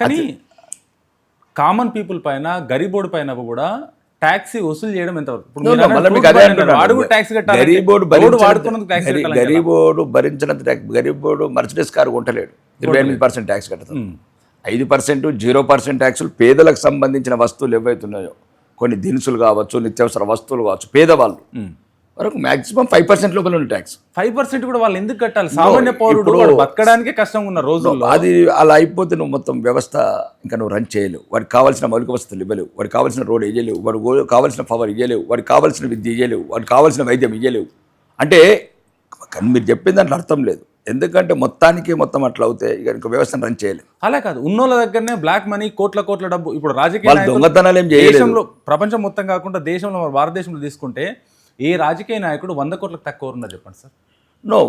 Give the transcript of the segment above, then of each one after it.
కానీ common people పైన గరీబోర్డు పైన కూడా ట్యాక్స్ వసూలు చేయడం ఎంతవరకు? ఇప్పుడు మీరు అన్నారు food ban అన్నారు. వాడు కూడా ట్యాక్స్ కట్టాలి. గరీబోడు భరించినంత ట్యాక్స్. గరీబోడు మర్చిడెస్ కారు కొంటలేడు, 28% ట్యాక్స్ కడతాడు. 5%, 0% ట్యాక్సులు పేదలకు సంబంధించిన వస్తువులు ఏవైతున్నాయో, కొన్ని దినుసులు కావచ్చు, నిత్యావసర వస్తువులు కావచ్చు, పేదవాళ్ళు వరకు మాక్సిమం 5% లోపల ఉన్న ట్యాక్స్. 5% కూడా వాళ్ళు ఎందుకు కట్టాలి? సామాన్య పౌరుడు వాడు బతకడానికే కష్టంగా ఉన్న రోజుల్లో అది అలా అయిపోతే నువ్వు మొత్తం వ్యవస్థ ఇంకా నువ్వు రన్ చేయలేవు. వాడికి కావాల్సిన మౌలిక వసతులు ఇవ్వలేవు, వాడికి కావాల్సిన రోడ్ ఇవ్వలేవు, వాడికి కావాల్సిన పవర్ ఇవ్వలేవు, వాడికి కావాల్సిన విద్య ఇవ్వలేవు, వాడికి కావాల్సిన వైద్యం ఇవ్వలేవు. అంటే కానీ మీరు చెప్పిన దాంట్లో అర్థం లేదు. ఎందుకంటే మొత్తం అట్లా అవుతే ఇక వ్యవస్థను రన్ చేయలేదు. అలా కాదు, ఉన్నోళ్ళ దగ్గరనే బ్లాక్ మనీ, కోట్ల డబ్బు. ఇప్పుడు రాజకీయ వాళ్ళు దొంగతనాలు ఏం చేయలేదు. దేశంలో, ప్రపంచం మొత్తం కాకుండా దేశంలో, మన భారతదేశంలో తీసుకుంటే ఏ రాజకీయ నాయకుడు 100 కోట్లకు తక్కువ ఉన్నారు చెప్పండి సార్?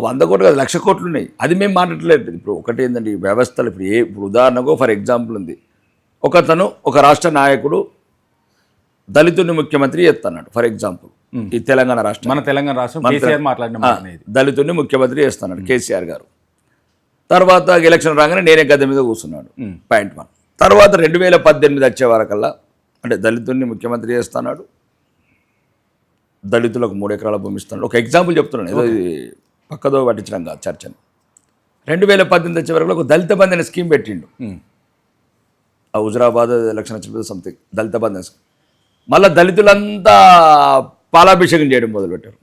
100 కోట్లు కాదు, 1,00,000 కోట్లు ఉన్నాయి. అది మేము మాట్లాడలేదు. ఇప్పుడు ఒకటి ఏంటంటే ఈ వ్యవస్థలు ఇప్పుడు ఉదాహరణకు ఫర్ ఎగ్జాంపుల్ ఉంది, ఒక రాష్ట్ర నాయకుడు దళితుడిని ముఖ్యమంత్రి చేస్తున్నాడు. ఫర్ ఎగ్జాంపుల్ ఈ తెలంగాణ రాష్ట్రం, మన తెలంగాణ రాష్ట్రం కేసీఆర్ మాట్లాడిన దళితుడిని ముఖ్యమంత్రి చేస్తున్నాడు కేసీఆర్ గారు. తర్వాత ఎలక్షన్ రాగానే నేనే గద్దె మీద కూర్చున్నాడు. పాయింట్ 1. తర్వాత 2018 వచ్చే వరకల్లా అంటే దళితుడిని ముఖ్యమంత్రి చేస్తున్నాడు, దళితులకు 3 ఎకరాల భూమి ఇస్తున్నాడు. ఒక ఎగ్జాంపుల్ చెప్తున్నాను, ఏదో ఇది పక్కదో పట్టించడం కాదు చర్చని. 2018 వచ్చే వరకు ఒక దళిత బంధు అనే స్కీమ్ పెట్టిండు. ఆ హుజరాబాద్ ఎలక్షన్ వచ్చిన సంథింగ్ దళిత బంధు స్కీమ్. మళ్ళీ దళితులంతా పాలాభిషేకం చేయడం మొదలుపెట్టారు.